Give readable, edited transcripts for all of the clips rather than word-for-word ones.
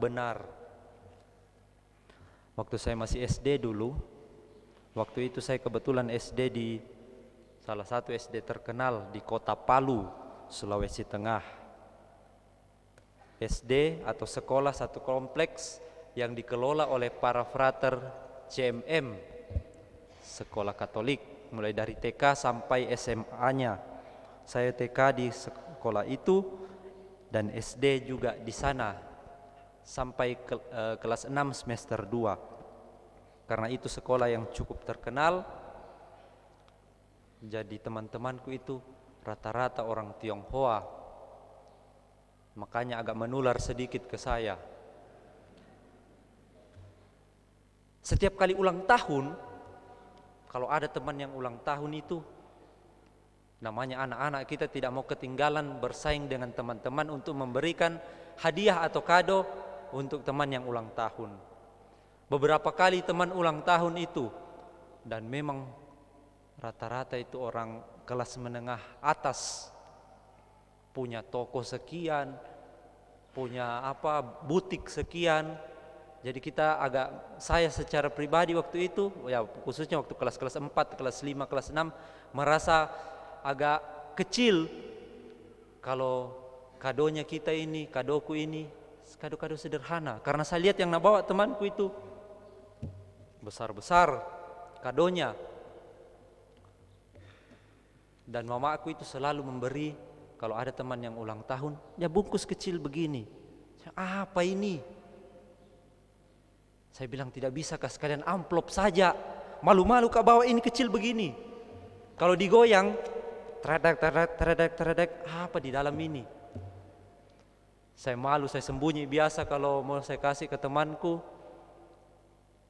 benar. Waktu saya masih SD dulu, waktu itu saya kebetulan SD di salah satu SD terkenal di kota Palu, Sulawesi Tengah. SD atau sekolah satu kompleks yang dikelola oleh para frater CMM, sekolah Katolik, mulai dari TK sampai SMA-nya. Saya TK di sekolah itu dan SD juga di sana sampai kelas 6 semester 2. Karena itu sekolah yang cukup terkenal, jadi teman-temanku itu rata-rata orang Tionghoa. Makanya agak menular sedikit ke saya. Setiap kali ulang tahun, kalau ada teman yang ulang tahun itu, namanya anak-anak, kita tidak mau ketinggalan bersaing dengan teman-teman untuk memberikan hadiah atau kado untuk teman yang ulang tahun. Beberapa kali teman ulang tahun itu, dan memang rata-rata itu orang kelas menengah atas, punya toko sekian, punya butik sekian. Jadi saya secara pribadi waktu itu, ya khususnya waktu kelas 4, kelas 5, kelas 6, merasa agak kecil kalau kadonya kita ini, kadoku ini, kado-kado sederhana. Karena saya lihat yang nabawa temanku itu besar-besar kadonya. Dan mamaku itu selalu memberi, kalau ada teman yang ulang tahun, ya bungkus kecil begini. Apa ini? Saya bilang tidak bisa kah sekalian amplop saja. Malu-malu kah bawa ini kecil begini. Kalau digoyang, teredek, apa di dalam ini? Saya malu, saya sembunyi biasa kalau mau saya kasih ke temanku.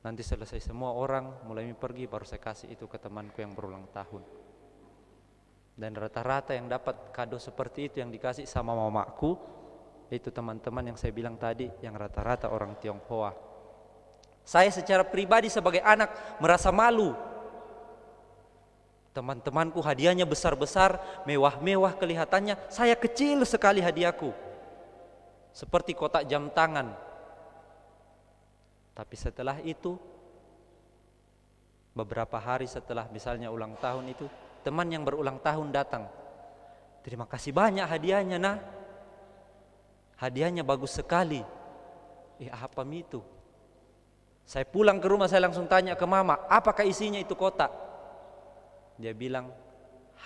Nanti selesai semua orang mulai pergi, baru saya kasih itu ke temanku yang berulang tahun. Dan rata-rata yang dapat kado seperti itu yang dikasih sama mamaku, itu teman-teman yang saya bilang tadi, yang rata-rata orang Tionghoa. Saya secara pribadi sebagai anak merasa malu. Teman-temanku hadiahnya besar-besar, mewah-mewah kelihatannya, saya kecil sekali hadiahku, seperti kotak jam tangan. Tapi setelah itu, beberapa hari setelah misalnya ulang tahun itu, teman yang berulang tahun datang. Terima kasih banyak hadiahnya, nah. Hadiahnya bagus sekali. Apa itu? Saya pulang ke rumah, saya langsung tanya ke mama, apakah isinya itu kotak? Dia bilang,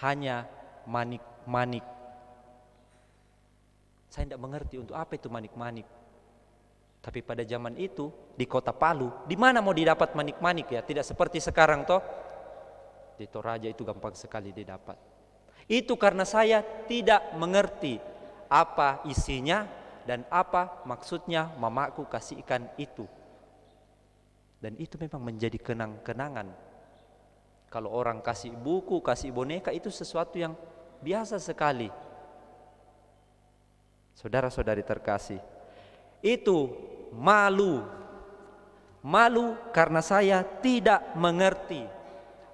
hanya manik-manik. Saya tidak mengerti untuk apa itu manik-manik. Tapi pada zaman itu di kota Palu, di mana mau didapat manik-manik ya? Tidak seperti sekarang toh. Di Toraja itu gampang sekali didapat. Itu karena saya tidak mengerti apa isinya dan apa maksudnya mamaku kasihkan itu. Dan itu memang menjadi kenang-kenangan. Kalau orang kasih buku, kasih boneka, itu sesuatu yang biasa sekali. Saudara-saudari terkasih, itu malu. Malu karena saya tidak mengerti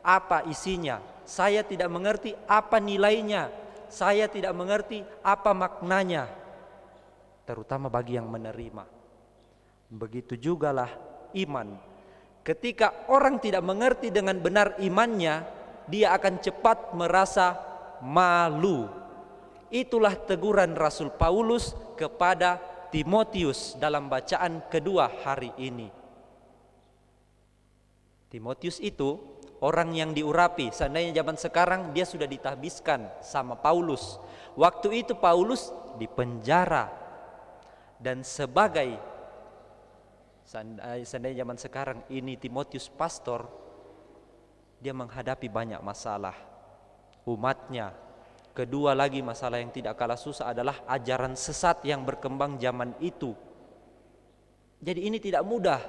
apa isinya. Saya tidak mengerti apa nilainya. Saya tidak mengerti apa maknanya. Terutama bagi yang menerima. Begitu jugalah iman. Ketika orang tidak mengerti dengan benar imannya, dia akan cepat merasa malu. Itulah teguran Rasul Paulus kepada Timotius dalam bacaan kedua hari ini. Timotius itu orang yang diurapi. Seandainya zaman sekarang dia sudah ditahbiskan sama Paulus. Waktu itu Paulus dipenjara. Dan seandainya zaman sekarang ini Timotius pastor, dia menghadapi banyak masalah umatnya. Kedua lagi masalah yang tidak kalah susah adalah ajaran sesat yang berkembang zaman itu. Jadi ini tidak mudah.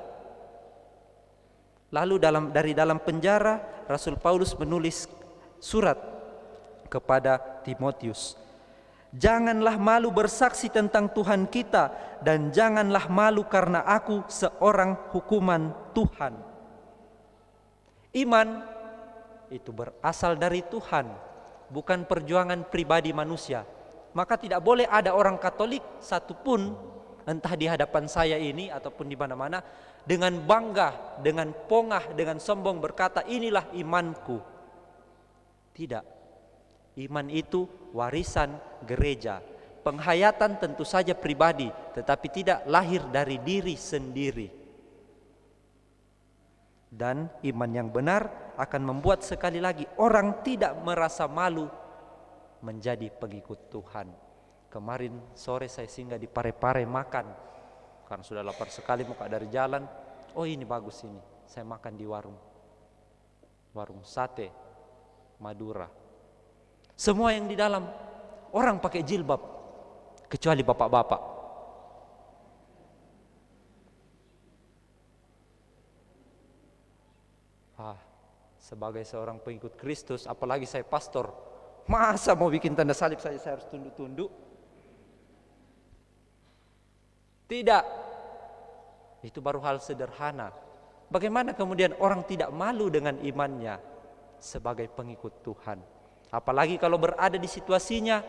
Lalu dari dalam penjara Rasul Paulus menulis surat kepada Timotius. Janganlah malu bersaksi tentang Tuhan kita, dan janganlah malu karena aku seorang hukuman Tuhan. Iman itu berasal dari Tuhan, bukan perjuangan pribadi manusia. Maka tidak boleh ada orang Katolik satupun entah di hadapan saya ini ataupun di mana-mana, dengan bangga, dengan pongah, dengan sombong berkata, inilah imanku. Tidak. Iman itu warisan gereja. Penghayatan tentu saja pribadi, tetapi tidak lahir dari diri sendiri. Dan iman yang benar akan membuat sekali lagi orang tidak merasa malu menjadi pengikut Tuhan. Kemarin sore saya singgah di Parepare makan, karena sudah lapar sekali muka dari jalan. Oh ini bagus ini, saya makan di warung sate Madura. Semua yang di dalam orang pakai jilbab, kecuali bapak-bapak. Sebagai seorang pengikut Kristus, apalagi saya pastor, masa mau bikin tanda salib saja saya harus tunduk-tunduk? Tidak. Itu baru hal sederhana. Bagaimana kemudian orang tidak malu dengan imannya sebagai pengikut Tuhan? Apalagi kalau berada di situasinya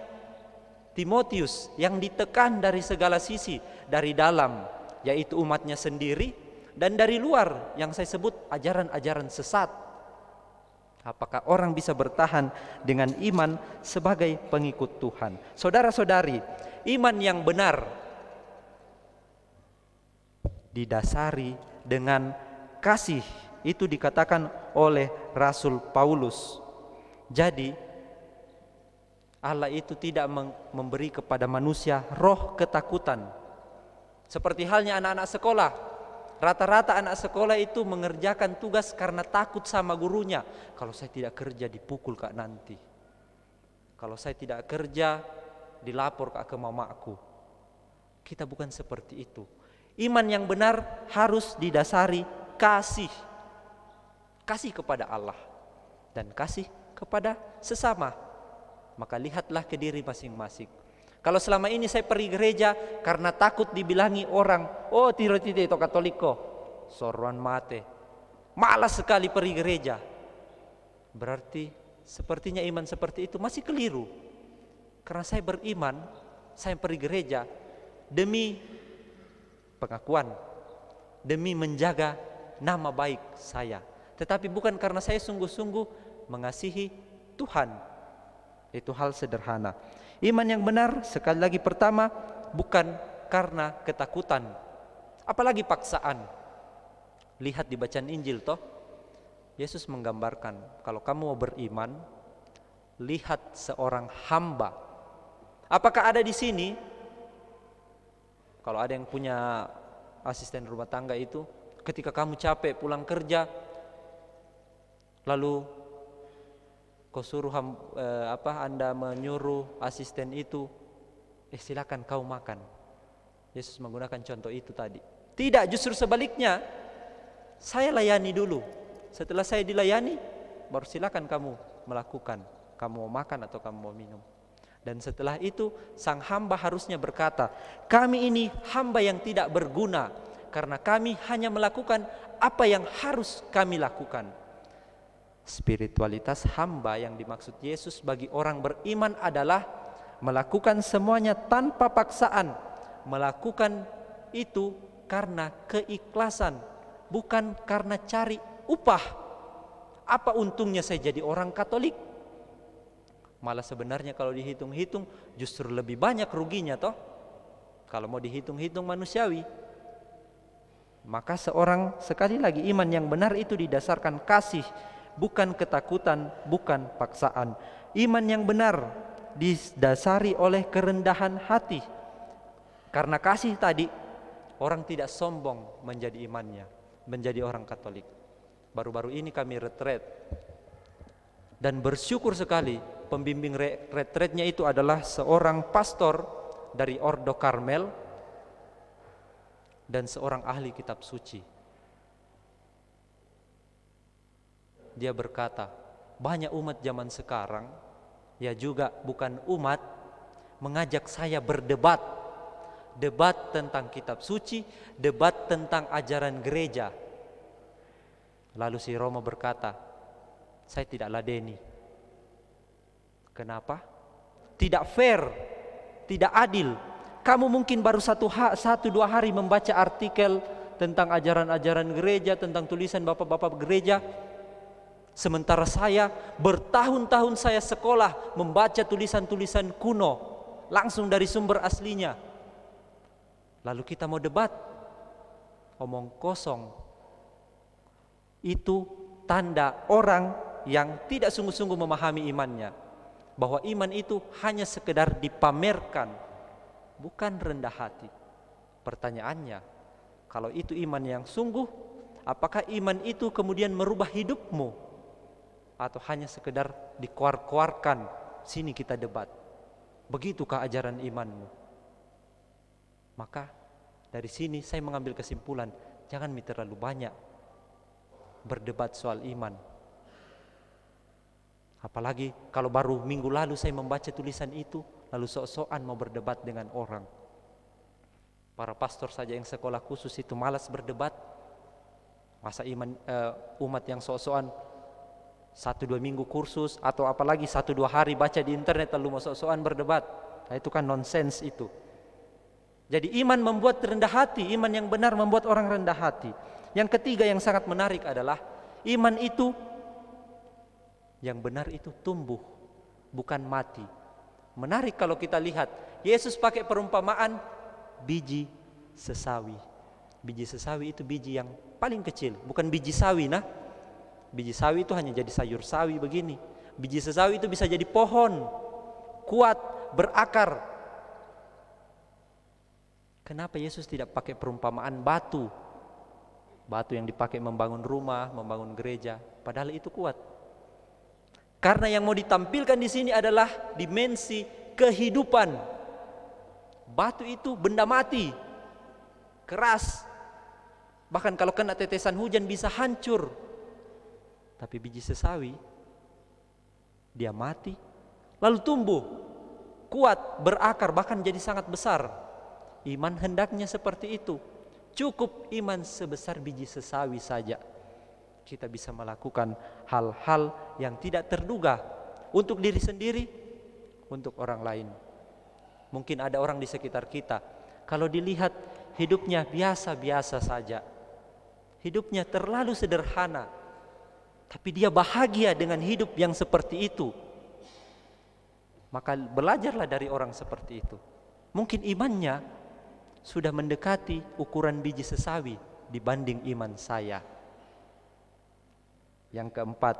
Timotius yang ditekan dari segala sisi, dari dalam yaitu umatnya sendiri, dan dari luar yang saya sebut ajaran-ajaran sesat. Apakah orang bisa bertahan dengan iman sebagai pengikut Tuhan? Saudara-saudari, iman yang benar didasari dengan kasih. Itu dikatakan oleh Rasul Paulus. Jadi Allah itu tidak memberi kepada manusia roh ketakutan. Seperti halnya anak-anak sekolah. Rata-rata anak sekolah itu mengerjakan tugas karena takut sama gurunya. Kalau saya tidak kerja dipukul kak nanti. Kalau saya tidak kerja dilapor kak ke mamaku. Kita bukan seperti itu. Iman yang benar harus didasari kasih. Kasih kepada Allah dan kasih kepada sesama. Maka lihatlah ke diri masing-masing. Kalau selama ini saya pergi gereja karena takut dibilangi orang, oh tiro-tiro itu katoliko, soruan mate, malas sekali pergi gereja. Berarti sepertinya iman seperti itu masih keliru. Karena saya beriman, saya pergi gereja demi pengakuan, demi menjaga nama baik saya. Tetapi bukan karena saya sungguh-sungguh mengasihi Tuhan. Itu hal sederhana. Iman yang benar sekali lagi pertama bukan karena ketakutan, apalagi paksaan. Lihat di bacaan Injil toh, Yesus menggambarkan kalau kamu mau beriman, lihat seorang hamba. Apakah ada di sini? Kalau ada yang punya asisten rumah tangga itu, ketika kamu capek pulang kerja, lalu kau suruh Anda menyuruh asisten itu, silakan kau makan. Yesus menggunakan contoh itu tadi. Tidak, justru sebaliknya. Saya layani dulu. Setelah saya dilayani, baru silakan kamu melakukan. Kamu mau makan atau kamu mau minum. Dan setelah itu sang hamba harusnya berkata, kami ini hamba yang tidak berguna, karena kami hanya melakukan apa yang harus kami lakukan. Spiritualitas hamba yang dimaksud Yesus bagi orang beriman adalah melakukan semuanya tanpa paksaan, melakukan itu karena keikhlasan, bukan karena cari upah. Apa untungnya saya jadi orang Katolik? Malah sebenarnya kalau dihitung-hitung justru lebih banyak ruginya toh. Kalau mau dihitung-hitung manusiawi. Maka seorang, sekali lagi, iman yang benar itu didasarkan kasih, bukan ketakutan, bukan paksaan. Iman yang benar didasari oleh kerendahan hati. Karena kasih tadi, orang tidak sombong menjadi imannya, menjadi orang Katolik. Baru-baru ini kami retret, dan bersyukur sekali pembimbing retretnya itu adalah seorang pastor dari Ordo Karmel dan seorang ahli kitab suci. Dia berkata, banyak umat zaman sekarang, ya juga bukan umat, mengajak saya berdebat. Debat tentang kitab suci, debat tentang ajaran gereja. Lalu si Romo berkata, saya tidak ladeni. Kenapa? Tidak fair, tidak adil. Kamu mungkin baru satu dua hari membaca artikel tentang ajaran-ajaran gereja, tentang tulisan bapak-bapak gereja. Sementara saya bertahun-tahun saya sekolah membaca tulisan-tulisan kuno langsung dari sumber aslinya. Lalu kita mau debat, omong kosong. Itu tanda orang yang tidak sungguh-sungguh memahami imannya, bahwa iman itu hanya sekedar dipamerkan, bukan rendah hati. Pertanyaannya, kalau itu iman yang sungguh, apakah iman itu kemudian merubah hidupmu? Atau hanya sekedar dikuar-kuarkan, sini kita debat. Begitukah ajaran imanmu? Maka dari sini saya mengambil kesimpulan, jangan terlalu banyak berdebat soal iman. Apalagi kalau baru minggu lalu saya membaca tulisan itu, lalu sok-sokan mau berdebat dengan orang. Para pastor saja yang sekolah khusus itu malas berdebat. Masa umat yang sok-sokan 1-2 minggu kursus, atau apalagi 1-2 hari baca di internet lalu mau sok-sokan berdebat. Nah, itu kan nonsens itu. Jadi iman membuat rendah hati, iman yang benar membuat orang rendah hati. Yang ketiga yang sangat menarik adalah iman itu yang benar itu tumbuh, bukan mati. Menarik kalau kita lihat, Yesus pakai perumpamaan biji sesawi. Biji sesawi itu biji yang paling kecil, bukan biji sawi nah. Biji sawi itu hanya jadi sayur sawi begini. Biji sesawi itu bisa jadi pohon, kuat, berakar. Kenapa Yesus tidak pakai perumpamaan batu? Batu yang dipakai membangun rumah, membangun gereja, padahal itu kuat. Karena yang mau ditampilkan di sini adalah dimensi kehidupan. Batu itu benda mati, keras. Bahkan kalau kena tetesan hujan bisa hancur. Tapi biji sesawi, dia mati, lalu tumbuh, kuat, berakar, bahkan jadi sangat besar. Iman hendaknya seperti itu. Cukup iman sebesar biji sesawi saja, kita bisa melakukan hal-hal yang tidak terduga untuk diri sendiri, untuk orang lain. Mungkin ada orang di sekitar kita, kalau dilihat hidupnya biasa-biasa saja, hidupnya terlalu sederhana, tapi dia bahagia dengan hidup yang seperti itu. Maka belajarlah dari orang seperti itu. Mungkin imannya sudah mendekati ukuran biji sesawi dibanding iman saya. Yang keempat,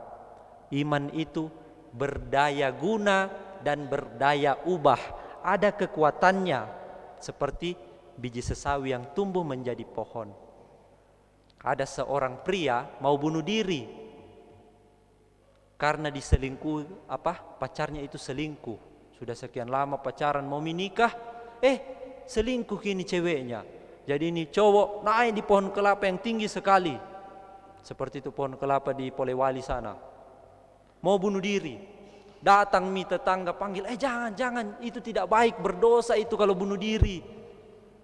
iman itu berdaya guna dan berdaya ubah. Ada kekuatannya seperti biji sesawi yang tumbuh menjadi pohon. Ada seorang pria mau bunuh diri karena diselingkuh, pacarnya itu selingkuh. Sudah sekian lama pacaran, mau menikah, selingkuh kini ceweknya. Jadi ini cowok naik di pohon kelapa yang tinggi sekali, seperti itu pohon kelapa di Polewali sana. Mau bunuh diri. Datang tetangga panggil, jangan, itu tidak baik, berdosa itu kalau bunuh diri.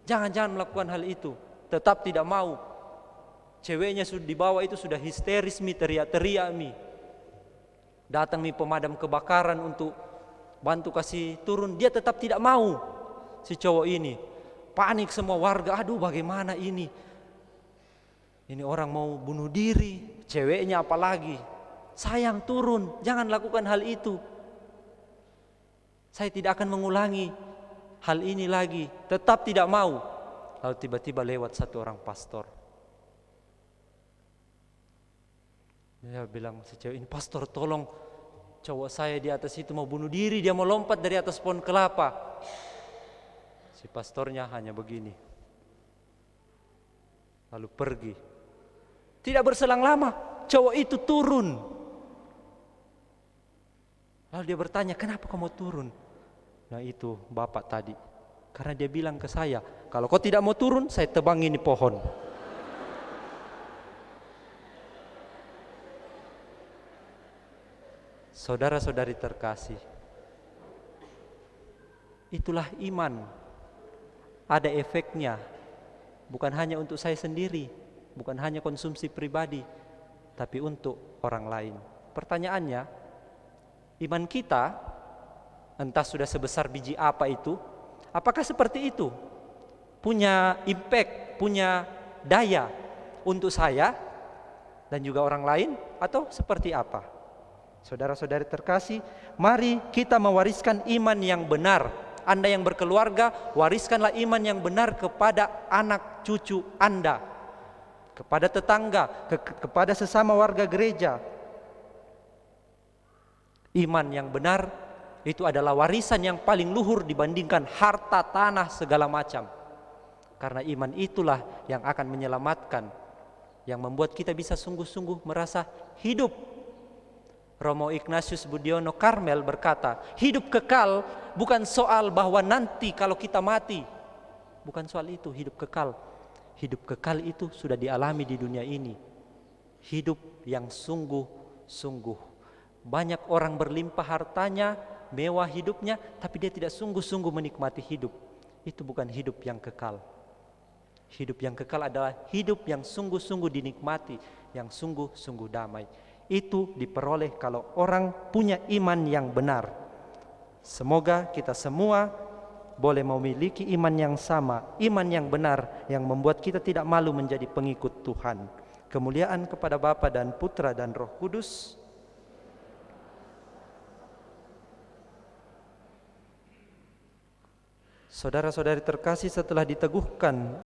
Jangan melakukan hal itu. Tetap tidak mau. Ceweknya sudah dibawa itu sudah histeris teriak-teriak . Datang pemadam kebakaran untuk bantu kasih turun, dia tetap tidak mau. Si cowok ini panik, semua warga, aduh bagaimana ini orang mau bunuh diri, ceweknya apalagi. Sayang, turun, jangan lakukan hal itu. Saya tidak akan mengulangi hal ini lagi. Tetap tidak mau. Lalu tiba-tiba lewat satu orang pastor. Dia bilang si cewek ini, pastor tolong, cowok saya di atas itu mau bunuh diri, dia mau lompat dari atas pohon kelapa. Si pastornya hanya begini, lalu pergi. Tidak berselang lama, cowok itu turun. Lalu dia bertanya, kenapa kau mau turun? Nah itu bapak tadi, karena dia bilang ke saya, kalau kau tidak mau turun, saya tebang ini pohon. Saudara-saudari terkasih, itulah iman. Ada efeknya, bukan hanya untuk saya sendiri, bukan hanya konsumsi pribadi, tapi untuk orang lain. Pertanyaannya, iman kita entah sudah sebesar biji apa itu, Apakah seperti itu? Punya impact, punya daya untuk saya dan juga orang lain, atau seperti apa? Saudara-saudari terkasih, mari kita mewariskan iman yang benar. Anda yang berkeluarga, wariskanlah iman yang benar kepada anak cucu Anda, kepada tetangga, kepada sesama warga gereja. Iman yang benar itu adalah warisan yang paling luhur dibandingkan harta, tanah, segala macam. Karena iman itulah yang akan menyelamatkan, yang membuat kita bisa sungguh-sungguh merasa hidup. Romo Ignatius Budiono Karmel berkata, hidup kekal bukan soal bahwa nanti kalau kita mati. Bukan soal itu hidup kekal. Hidup kekal itu sudah dialami di dunia ini. Hidup yang sungguh-sungguh. Banyak orang berlimpah hartanya, mewah hidupnya, tapi dia tidak sungguh-sungguh menikmati hidup. Itu bukan hidup yang kekal. Hidup yang kekal adalah hidup yang sungguh-sungguh dinikmati, yang sungguh-sungguh damai. Itu diperoleh kalau orang punya iman yang benar. Semoga kita semua boleh memiliki iman yang sama, iman yang benar, yang membuat kita tidak malu menjadi pengikut Tuhan. Kemuliaan kepada Bapa dan Putra dan Roh Kudus. Saudara-saudari terkasih, setelah diteguhkan